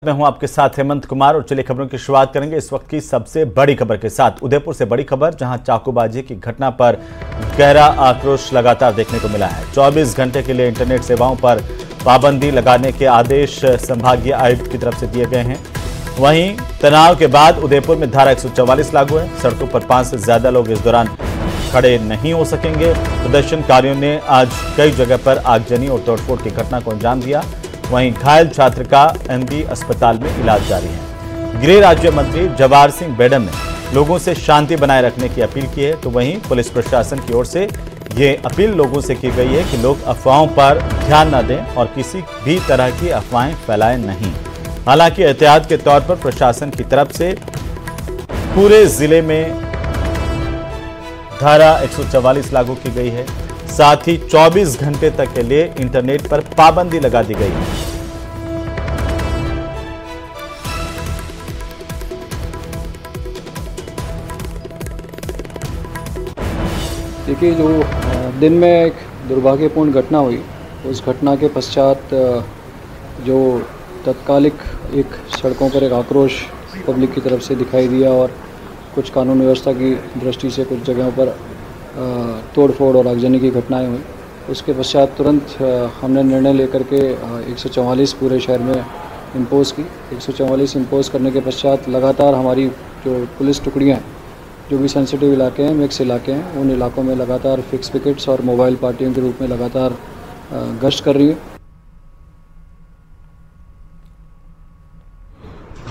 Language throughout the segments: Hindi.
मैं हूं आपके साथ हेमंत कुमार और चलिए खबरों की शुरुआत करेंगे इस वक्त की सबसे बड़ी खबर के साथ। उदयपुर से बड़ी खबर, जहां चाकूबाजी की घटना पर गहरा आक्रोश लगातार देखने को मिला है। 24 घंटे के लिए इंटरनेट सेवाओं पर पाबंदी लगाने के आदेश संभागीय आयुक्त की तरफ से दिए गए हैं। वहीं तनाव के बाद उदयपुर में धारा 144 लागू है। सड़कों पर 5 से ज्यादा लोग इस दौरान खड़े नहीं हो सकेंगे। प्रदर्शनकारियों ने आज कई जगह पर आगजनी और तोड़फोड़ की घटना को अंजाम दिया। वहीं घायल छात्र का एमबी अस्पताल में इलाज जारी है। गृह राज्य मंत्री जवाहर सिंह बेडम ने लोगों से शांति बनाए रखने की अपील की है, तो वहीं पुलिस प्रशासन की ओर से ये अपील लोगों से की गई है कि लोग अफवाहों पर ध्यान न दें और किसी भी तरह की अफवाहें फैलाएं नहीं। हालांकि एहतियात के तौर पर प्रशासन की तरफ से पूरे जिले में धारा 144 लागू की गई है। साथ ही 24 घंटे तक के लिए इंटरनेट पर पाबंदी लगा दी गई है। देखिए, जो दिन में एक दुर्भाग्यपूर्ण घटना हुई, उस घटना के पश्चात जो तत्कालिक एक सड़कों पर एक आक्रोश पब्लिक की तरफ से दिखाई दिया और कुछ कानून व्यवस्था की दृष्टि से कुछ जगहों पर तोड़फोड़ और आगजनी की घटनाएं हुई। उसके पश्चात तुरंत हमने निर्णय लेकर के 144 पूरे शहर में इम्पोज़ की। 144 इम्पोज़ करने के पश्चात लगातार हमारी जो पुलिस टुकड़ियाँ हैं, जो भी सेंसिटिव इलाके हैं, मिक्स इलाके हैं, उन इलाकों में लगातार फिक्स पिकेट्स और मोबाइल पार्टियों के रूप में लगातार गश्त कर रही है।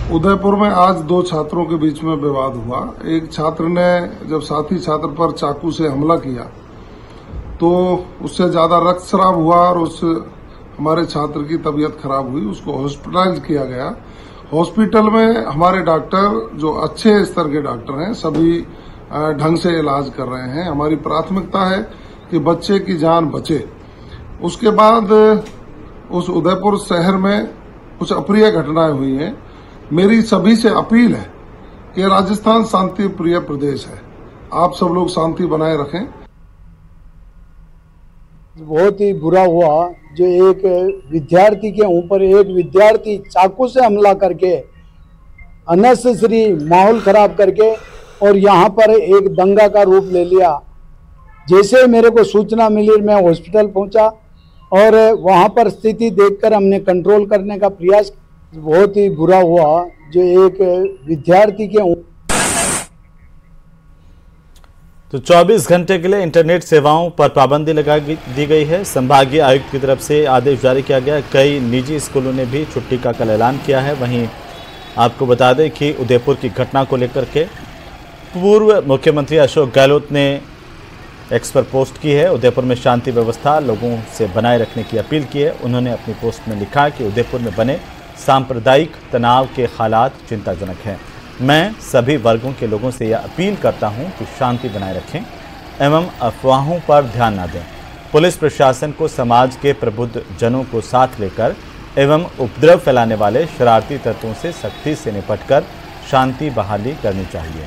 उदयपुर में आज 2 छात्रों के बीच में विवाद हुआ। एक छात्र ने जब साथी छात्र पर चाकू से हमला किया तो उससे ज्यादा रक्तस्राव हुआ और उस हमारे छात्र की तबीयत खराब हुई। उसको हॉस्पिटलाइज किया गया। हॉस्पिटल में हमारे डॉक्टर, जो अच्छे स्तर के डॉक्टर हैं, सभी ढंग से इलाज कर रहे हैं। हमारी प्राथमिकता है कि बच्चे की जान बचे। उसके बाद उस उदयपुर शहर में कुछ अप्रिय घटनाएं हुई हैं। मेरी सभी से अपील है कि राजस्थान शांति प्रिय प्रदेश है, आप सब लोग शांति बनाए रखें। बहुत ही बुरा हुआ जो एक विद्यार्थी के ऊपर एक विद्यार्थी चाकू से हमला करके अननेसेसरी माहौल खराब करके और यहाँ पर एक दंगा का रूप ले लिया। जैसे मेरे को सूचना मिली, मैं हॉस्पिटल पहुँचा और वहाँ पर स्थिति देखकर हमने कंट्रोल करने का प्रयास। बहुत ही बुरा हुआ जो एक विद्यार्थी के तो 24 घंटे के लिए इंटरनेट सेवाओं पर पाबंदी लगा दी गई है। संभागीय आयुक्त की तरफ से आदेश जारी किया गया। कई निजी स्कूलों ने भी छुट्टी का कल ऐलान किया है। वहीं आपको बता दें कि उदयपुर की घटना को लेकर के पूर्व मुख्यमंत्री अशोक गहलोत ने एक्स पर पोस्ट की है। उदयपुर में शांति व्यवस्था लोगों से बनाए रखने की अपील की है। उन्होंने अपनी पोस्ट में लिखा कि उदयपुर में बने सांप्रदायिक तनाव के हालात चिंताजनक हैं। मैं सभी वर्गों के लोगों से यह अपील करता हूं कि शांति बनाए रखें एवं अफवाहों पर ध्यान न दें। पुलिस प्रशासन को समाज के प्रबुद्ध जनों को साथ लेकर एवं उपद्रव फैलाने वाले शरारती तत्वों से सख्ती से निपटकर शांति बहाली करनी चाहिए।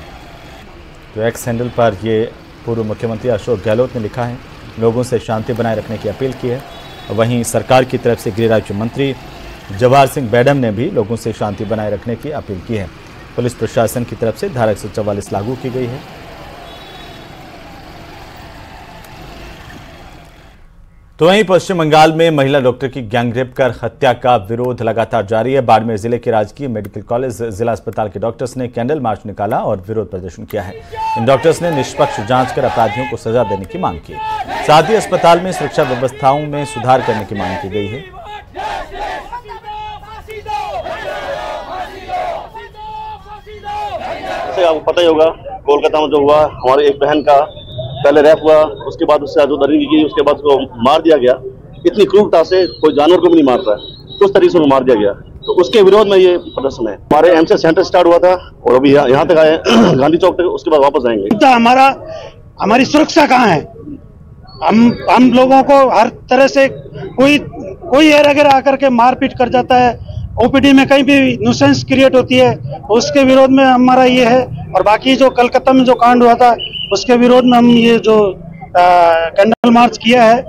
तो एक्स हैंडल पर ये पूर्व मुख्यमंत्री अशोक गहलोत ने लिखा है, लोगों से शांति बनाए रखने की अपील की है। वहीं सरकार की तरफ से गृह राज्य मंत्री जवाहर सिंह बेडम ने भी लोगों से शांति बनाए रखने की अपील की है। पुलिस प्रशासन की तरफ से धारा 144 लागू की गई है। तो वहीं पश्चिम बंगाल में महिला डॉक्टर की गैंगरेप कर हत्या का विरोध लगातार जारी है। बाड़मेर जिले के राजकीय मेडिकल कॉलेज जिला अस्पताल के डॉक्टर्स ने कैंडल मार्च निकाला और विरोध प्रदर्शन किया है। इन डॉक्टर्स ने निष्पक्ष जांच कर अपराधियों को सजा देने की मांग की। साथ ही अस्पताल में सुरक्षा व्यवस्थाओं में सुधार करने की मांग की गई है। आपको पता ही होगा, कोलकाता में जो हुआ, हमारे एक बहन का पहले रेप हुआ, उसके बाद उससे दरिंदगी की, उसके बाद उसको मार दिया गया। इतनी क्रूरता से कोई जानवर को भी नहीं मारता है, उस तरीके से मार दिया गया। तो उसके विरोध में ये प्रदर्शन है। हमारे एमसी सेंटर स्टार्ट हुआ था और अभी यहाँ तक आए, गांधी चौक तक, उसके बाद वापस आएंगे। तो हमारी सुरक्षा कहाँ है? हम लोगों को हर तरह से कोई अगर आकर के मारपीट कर जाता है, ओपीडी में कहीं भी न्यूसेंस क्रिएट होती है, उसके विरोध में हमारा ये है। और बाकी जो कलकत्ता में जो कांड हुआ था, उसके विरोध में हम ये जो कैंडल मार्च किया है।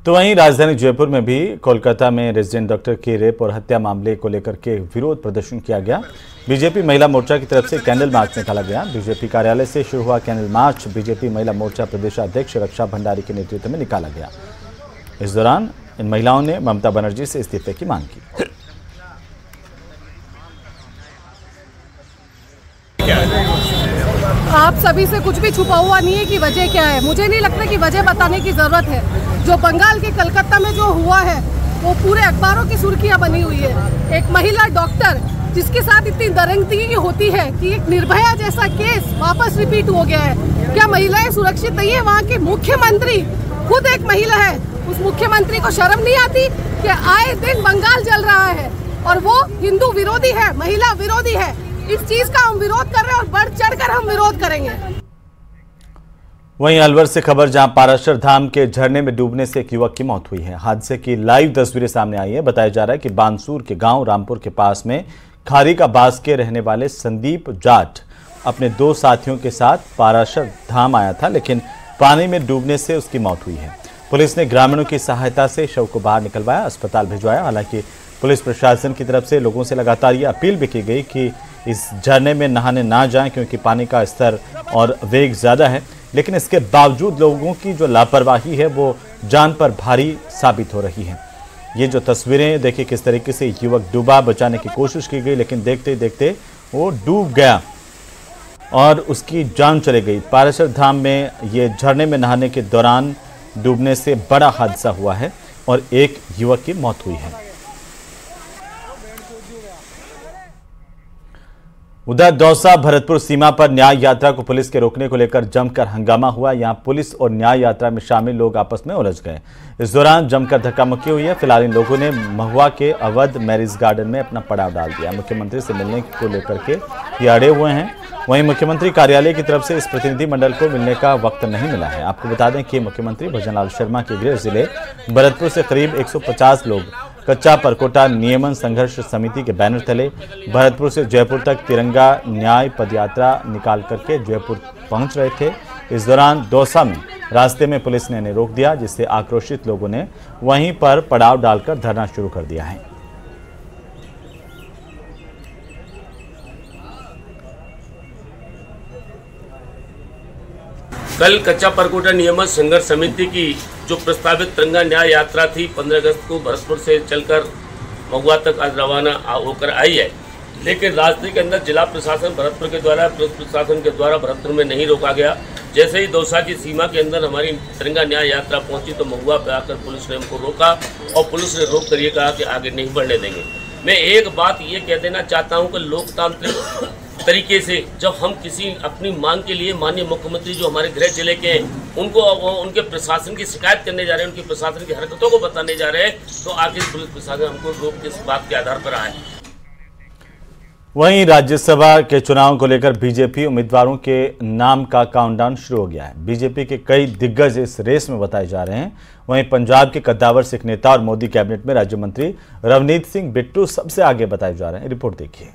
तो वहीं राजधानी जयपुर में भी कोलकाता में रेजिडेंट डॉक्टर की रेप और हत्या मामले को लेकर के विरोध प्रदर्शन किया गया। बीजेपी महिला मोर्चा की तरफ से कैंडल मार्च निकाला गया। बीजेपी कार्यालय से शुरू हुआ कैंडल मार्च बीजेपी महिला मोर्चा प्रदेशाध्यक्ष रक्षा भंडारी के नेतृत्व में निकाला गया। इस दौरान इन महिलाओं ने ममता बनर्जी से इस्तीफे की मांग की। आप सभी से कुछ भी छुपा हुआ नहीं है कि वजह क्या है। मुझे नहीं लगता कि वजह बताने की जरूरत है। जो बंगाल के कलकत्ता में जो हुआ है वो पूरे अखबारों की सुर्खियां बनी हुई है। एक महिला डॉक्टर जिसके साथ इतनी दरिंदगी होती है कि एक निर्भया जैसा केस वापस रिपीट हो गया है। क्या महिलाएं सुरक्षित नहीं है? वहाँ के मुख्यमंत्री खुद एक महिला है। उस मुख्यमंत्री को शर्म नहीं आती कि आए दिन बंगाल जल रहा है और वो हिंदू विरोधी है, महिला विरोधी है। इस चीज का हम विरोध कर रहे हैं और बढ़ चढ़कर हम विरोध करेंगे। वहीं अलवर से खबर, जहां पाराशर धाम के झरने में डूबने से एक युवक की मौत हुई है। हादसे की लाइव तस्वीरें सामने आई है। बताया जा रहा है कि बानसूर के गांव रामपुर के पास में खारी का बास के रहने वाले संदीप जाट अपने 2 साथियों के साथ पाराशर धाम आया था, लेकिन पानी में डूबने से उसकी मौत हुई है। पुलिस ने ग्रामीणों की सहायता से शव को बाहर निकलवाया, अस्पताल भिजवाया। हालांकि पुलिस प्रशासन की तरफ से लोगों से लगातार ये अपील भी की गई कि इस झरने में नहाने ना जाएं, क्योंकि पानी का स्तर और वेग ज़्यादा है। लेकिन इसके बावजूद लोगों की जो लापरवाही है वो जान पर भारी साबित हो रही है। ये जो तस्वीरें देखिए किस तरीके से युवक डूबा, बचाने की कोशिश की गई, लेकिन देखते ही देखते वो डूब गया और उसकी जान चली गई। पाराशर धाम में ये झरने में नहाने के दौरान डूबने से बड़ा हादसा हुआ है और एक युवक की मौत हुई है। उधर दौसा भरतपुर सीमा पर न्याय यात्रा को पुलिस के रोकने को लेकर जमकर हंगामा हुआ। यहां पुलिस और न्याय यात्रा में शामिल लोग आपस में उलझ गए। इस दौरान जमकर धक्का मुक्की हुई है। फिलहाल इन लोगों ने महुआ के अवध मैरिज गार्डन में अपना पड़ाव डाल दिया। मुख्यमंत्री से मिलने को लेकर के ये अड़े हुए हैं। वहीं मुख्यमंत्री कार्यालय की तरफ से इस प्रतिनिधिमंडल को मिलने का वक्त नहीं मिला है। आपको बता दें कि मुख्यमंत्री भजनलाल शर्मा के गृह जिले भरतपुर से करीब 150 लोग कच्चा परकोटा नियमन संघर्ष समिति के बैनर तले भरतपुर से जयपुर तक तिरंगा न्याय पदयात्रा निकाल करके जयपुर पहुंच रहे थे। इस दौरान दौसा में रास्ते में पुलिस ने इन्हें रोक दिया, जिससे आक्रोशित लोगों ने वहीं पर पड़ाव डालकर धरना शुरू कर दिया है। कल कच्चा परकोटा नियमन संघर्ष समिति की जो प्रस्तावित तिरंगा न्याय यात्रा थी 15 अगस्त को भरतपुर से चलकर महुआ तक आज रवाना होकर आई है, लेकिन रास्ते के अंदर जिला प्रशासन भरतपुर के द्वारा पुलिस प्रशासन के द्वारा भरतपुर में नहीं रोका गया। जैसे ही दौसा की सीमा के अंदर हमारी तिरंगा न्याय यात्रा पहुंची तो महुआ पे आकर पुलिस ने हमको रोका और पुलिस ने रोक कर ये कहा कि आगे नहीं बढ़ने देंगे। मैं एक बात ये कह देना चाहता हूँ कि लोकतांत्रिक तरीके से जब हम किसी अपनी मांग के लिए माननीय मुख्यमंत्री जो हमारे गृह जिले के हैं उनको उनके प्रशासन की शिकायत करने जा रहे हैं, उनकी प्रशासन की हरकतों को बताने जा रहे हैं, तो आखिर पुलिस प्रशासन हमको रोक किस बात के आधार पर आए। वहीं राज्यसभा के चुनाव को लेकर बीजेपी उम्मीदवारों के नाम का काउंटडाउन शुरू हो गया है। बीजेपी के कई दिग्गज इस रेस में बताए जा रहे हैं। वहीं पंजाब के कद्दावर सिख नेता और मोदी कैबिनेट में राज्य मंत्री रवनीत सिंह बिट्टू सबसे आगे बताए जा रहे हैं। रिपोर्ट देखिए।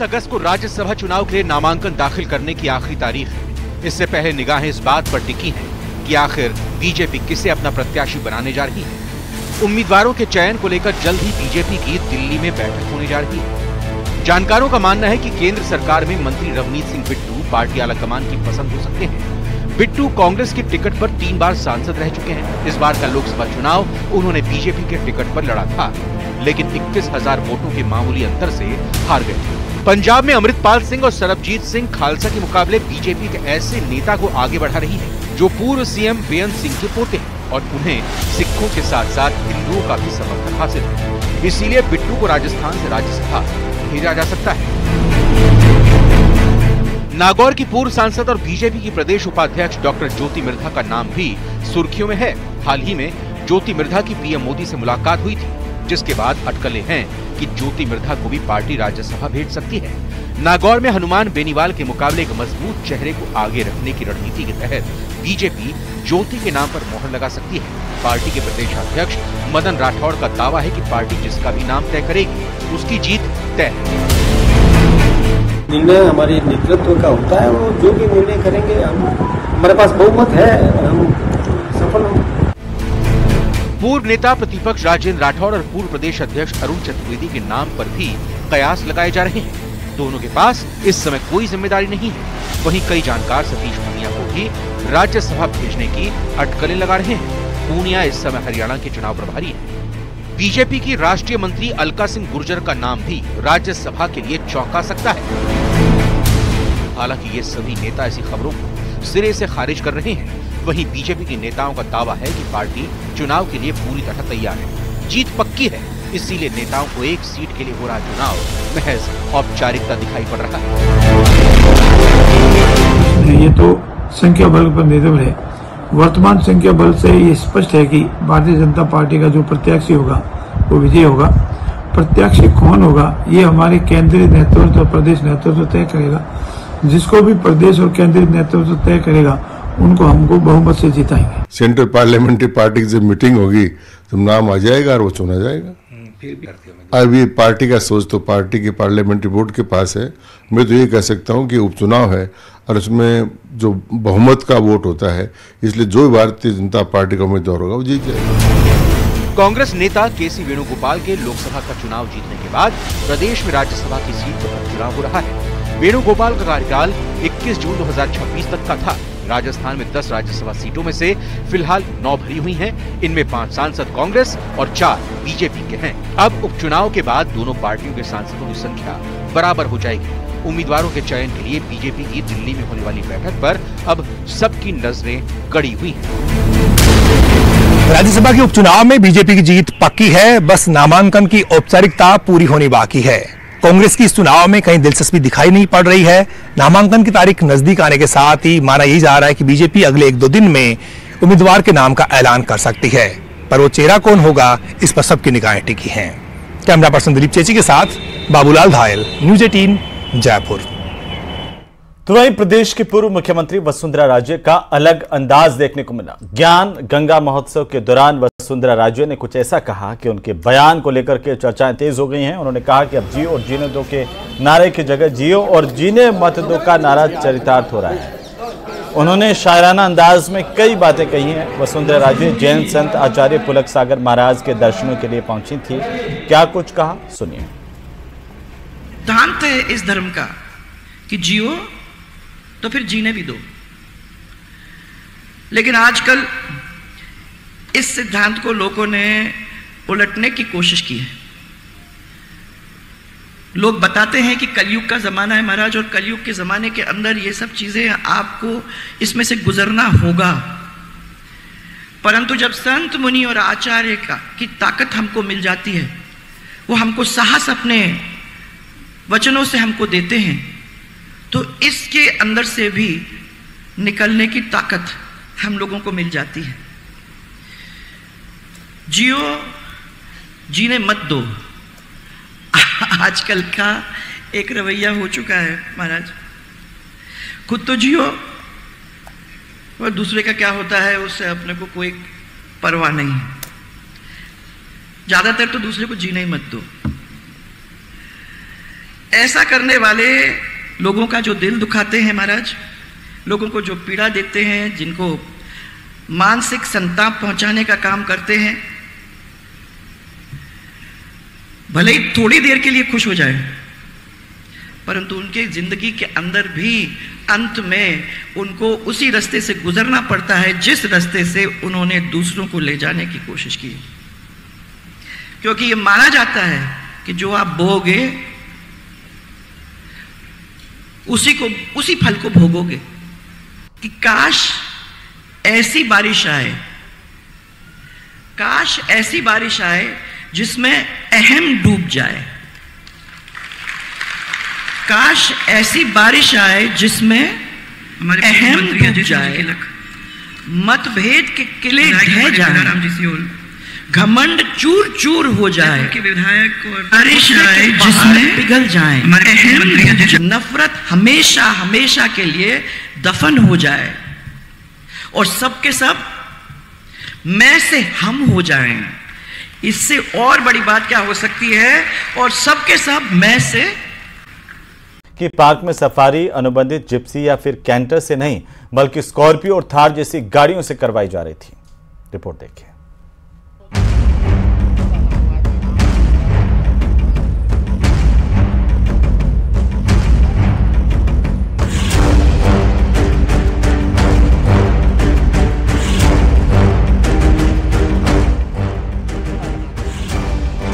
अगस्त को राज्यसभा चुनाव के लिए नामांकन दाखिल करने की आखिरी तारीख है। इससे पहले निगाहें इस बात पर टिकी हैं कि आखिर बीजेपी किसे अपना प्रत्याशी बनाने जा रही है। उम्मीदवारों के चयन को लेकर जल्द ही बीजेपी की दिल्ली में बैठक होने जा रही है। जानकारों का मानना है कि केंद्र सरकार में मंत्री रवनीत सिंह बिट्टू पार्टी आलाकमान की पसंद हो सकते हैं। बिट्टू कांग्रेस की टिकट पर 3 बार सांसद रह चुके हैं। इस बार का लोकसभा चुनाव उन्होंने बीजेपी के टिकट पर लड़ा था, लेकिन 21,000 वोटों के मामूली अंतर से हार गए थे। पंजाब में अमृतपाल सिंह और सरबजीत सिंह खालसा के मुकाबले बीजेपी के ऐसे नेता को आगे बढ़ा रही है जो पूर्व सीएम बेअंत सिंह के पोते हैं और उन्हें सिखों के साथ साथ हिंदुओं का भी समर्थन हासिल है। इसीलिए बिट्टू को राजस्थान से राज्यसभा भेजा जा सकता है। नागौर की पूर्व सांसद और बीजेपी की प्रदेश उपाध्यक्ष डॉक्टर ज्योति मिर्धा का नाम भी सुर्खियों में है। हाल ही में ज्योति मिर्धा की पीएम मोदी से मुलाकात हुई थी, जिसके बाद अटकलें हैं कि ज्योति मिर्धा को भी पार्टी राज्यसभा भेज सकती है। नागौर में हनुमान बेनीवाल के मुकाबले एक मजबूत चेहरे को आगे रखने की रणनीति के तहत बीजेपी ज्योति के नाम पर मोहर लगा सकती है। पार्टी के प्रदेश अध्यक्ष मदन राठौड़ का दावा है कि पार्टी जिसका भी नाम तय करेगी उसकी जीत तय है। निर्णय हमारे नेतृत्व का होता है, वो जो भी निर्णय करेंगे हमारे पास बहुमत है, हम सफल होंगे। पूर्व नेता प्रतिपक्ष राजेंद्र राठौड़ और पूर्व प्रदेश अध्यक्ष अरुण चतुर्वेदी के नाम पर भी कयास लगाए जा रहे हैं। दोनों के पास इस समय कोई जिम्मेदारी नहीं है। वहीं कई जानकार सतीश पूनिया को भी राज्यसभा भेजने की अटकलें लगा रहे हैं। पूनिया इस समय हरियाणा के चुनाव प्रभारी हैं। बीजेपी की राष्ट्रीय मंत्री अलका सिंह गुर्जर का नाम भी राज्यसभा के लिए चौंका सकता है। हालांकि ये सभी नेता ऐसी खबरों को सिरे से खारिज कर रहे हैं। वहीं बीजेपी के नेताओं का दावा है कि पार्टी चुनाव के लिए पूरी तरह तैयार है, जीत पक्की है, इसीलिए नेताओं को एक सीट के लिए हो रहा चुनाव महज औपचारिकता दिखाई पड़ रहा है। ये तो संख्या बल पर निर्भर है। वर्तमान संख्या बल से ये स्पष्ट है कि भारतीय जनता पार्टी का जो प्रत्याशी होगा वो विजयी होगा। प्रत्याशी कौन होगा ये हमारे केंद्रीय नेतृत्व और प्रदेश नेतृत्व तय करेगा। जिसको भी प्रदेश और केंद्रीय नेतृत्व तय करेगा उनको हमको बहुमत से जिताएंगे। सेंट्रल पार्लियामेंट्री पार्टी की जब मीटिंग होगी तो नाम आ जाएगा और वो चुना जाएगा। अब ये पार्टी का सोच तो पार्टी के पार्लियामेंट्री बोर्ड के पास है। मैं तो ये कह सकता हूँ कि उपचुनाव है और उसमें जो बहुमत का वोट होता है, इसलिए जो भारतीय जनता पार्टी का उम्मीदवार होगा वो जीत जाएगा। कांग्रेस नेता केसी वेणुगोपाल के लोकसभा का चुनाव जीतने के बाद प्रदेश में राज्यसभा की सीट पर चुनाव हो रहा है। वेणुगोपाल का कार्यकाल 21 जून 2026 तक का था। राजस्थान में 10 राज्यसभा सीटों में से फिलहाल 9 भरी हुई हैं। इनमें 5 सांसद कांग्रेस और 4 बीजेपी के हैं। अब उपचुनाव के बाद दोनों पार्टियों के सांसदों की संख्या बराबर हो जाएगी। उम्मीदवारों के चयन के लिए बीजेपी की दिल्ली में होने वाली बैठक पर अब सबकी नजरें गड़ी हुई हैं। राज्यसभा के उपचुनाव में बीजेपी की जीत पक्की है, बस नामांकन की औपचारिकता पूरी होनी बाकी है। कांग्रेस की इस चुनाव में कहीं दिलचस्पी दिखाई नहीं पड़ रही है। नामांकन की तारीख नजदीक आने के साथ ही माना यही जा रहा है कि बीजेपी अगले 1-2 दिन में उम्मीदवार के नाम का ऐलान कर सकती है, पर वो चेहरा कौन होगा इस पर सबकी निगाहें टिकी हैं। कैमरा पर्सन दिलीप चेची के साथ बाबूलाल धायल, न्यूज़ 18 जयपुर। तो वहीं प्रदेश की पूर्व मुख्यमंत्री वसुंधरा राजे का अलग अंदाज देखने को मिला। ज्ञान गंगा महोत्सव के दौरान वसुंधरा राजे ने कुछ ऐसा कहा कि उनके बयान को लेकर के चर्चाएं तेज हो गई हैं। उन्होंने कहा कि अब जियो और जीने दो के नारे की जगह जियो और जीने मत दो का नारा चरितार्थ हो रहा है। उन्होंने शायराना अंदाज में कई बातें कही हैं। वसुंधरा राजे जैन संत आचार्य पुलक सागर महाराज के दर्शनों के लिए पहुंची थी। क्या कुछ कहा, सुनिए। सिद्धांत है इस धर्म का कि जियो तो फिर जीने भी दो, लेकिन आजकल इस सिद्धांत को लोगों ने उलटने की कोशिश की है। लोग बताते हैं कि कलयुग का जमाना है महाराज, और कलयुग के जमाने के अंदर ये सब चीजें आपको इसमें से गुजरना होगा। परंतु जब संत मुनि और आचार्य की ताकत हमको मिल जाती है, वो हमको साहस अपने वचनों से हमको देते हैं, तो इसके अंदर से भी निकलने की ताकत हम लोगों को मिल जाती है। जियो जीने मत दो आजकल का एक रवैया हो चुका है महाराज। खुद तो जियो और दूसरे का क्या होता है उससे अपने को कोई परवाह नहीं है। ज्यादातर तो दूसरे को जीने ही मत दो। ऐसा करने वाले लोगों का जो दिल दुखाते हैं महाराज, लोगों को जो पीड़ा देते हैं, जिनको मानसिक संताप पहुंचाने का काम करते हैं, भले ही थोड़ी देर के लिए खुश हो जाए, परंतु उनके जिंदगी के अंदर भी अंत में उनको उसी रास्ते से गुजरना पड़ता है जिस रास्ते से उन्होंने दूसरों को ले जाने की कोशिश की। क्योंकि ये माना जाता है कि जो आप बोओगे उसी फल को भोगोगे। कि काश ऐसी बारिश आए, काश ऐसी बारिश आए जिसमें अहम डूब जाए, काश ऐसी बारिश आए जिसमें अहम डूब जाए, मतभेद के किले ढह जाए, घमंड चूर चूर हो जाए, विधायक बारिश आए जिसमें पिघल जाए, नफरत हमेशा हमेशा के लिए दफन हो जाए, और सब के सब मैं से हम हो जाएं। इससे और बड़ी बात क्या हो सकती है? और सबके सब मैं से कि पार्क में सफारी अनुबंधित जिप्सी या फिर कैंटर से नहीं बल्कि स्कॉर्पियो और थार जैसी गाड़ियों से करवाई जा रही थी। रिपोर्ट देखिए।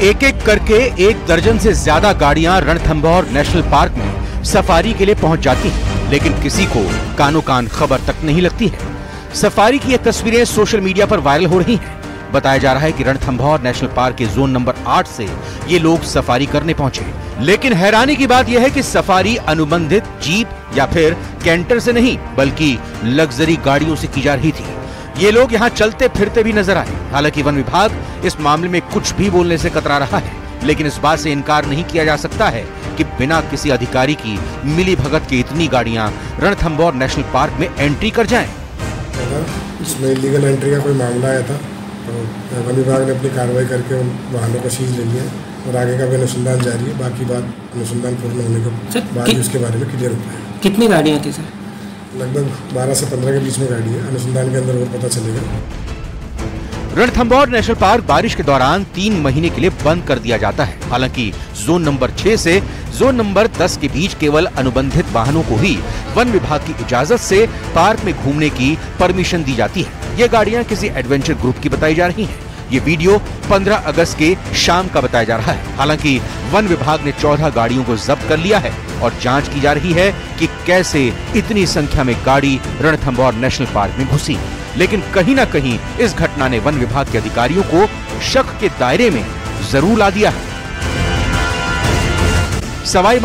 एक एक करके 1 दर्जन से ज्यादा गाड़ियां रणथंभौर नेशनल पार्क में सफारी के लिए पहुंच जाती हैं, लेकिन किसी को कानो कान खबर तक नहीं लगती है। सफारी की ये तस्वीरें सोशल मीडिया पर वायरल हो रही हैं। बताया जा रहा है कि रणथंभौर नेशनल पार्क के जोन नंबर 8 से ये लोग सफारी करने पहुंचे, लेकिन हैरानी की बात यह है कि सफारी अनुबंधित जीप या फिर कैंटर से नहीं बल्कि लग्जरी गाड़ियों से की जा रही थी। ये लोग यहाँ चलते फिरते भी नजर आए। हालांकि वन विभाग इस मामले में कुछ भी बोलने से कतरा रहा है, लेकिन इस बात से इनकार नहीं किया जा सकता है कि बिना किसी अधिकारी की मिली भगत की इतनी गाड़ियां रणथंभौर नेशनल पार्क में एंट्री कर जाएं। इसमें इलीगल एंट्री का कोई मामला आया था, तो वन विभाग ने अपनी कार्रवाई करके उन वाहनों को सीज ले लिया और आगे का भी अनुसंधान जारी है। बाकी बात अनुसंधान पूर्ण होने के बाद ही उसके बारे में क्लियर होता है। कितनी गाड़ियाँ थी सर? लगभग 12 से 15 के बीच में गाड़ी है। अनुसंधान के अंदर वो पता चलेगा। रणथंभौर नेशनल पार्क बारिश के दौरान 3 महीने के लिए बंद कर दिया जाता है। हालांकि जोन नंबर 6 से जोन नंबर 10 के बीच केवल अनुबंधित वाहनों को ही वन विभाग की इजाजत से पार्क में घूमने की परमिशन दी जाती है। ये गाड़ियां किसी एडवेंचर ग्रुप की बताई जा रही हैं। ये वीडियो 15 अगस्त के शाम का बताया जा रहा है। हालांकि वन विभाग ने 14 गाड़ियों को जब्त कर लिया है और जांच की जा रही है कि कैसे इतनी संख्या में गाड़ी रणथंभौर नेशनल पार्क में घुसी। लेकिन कहीं ना कहीं इस घटना ने वन विभाग के अधिकारियों को शक के दायरे में जरूर ला दिया है। सवाई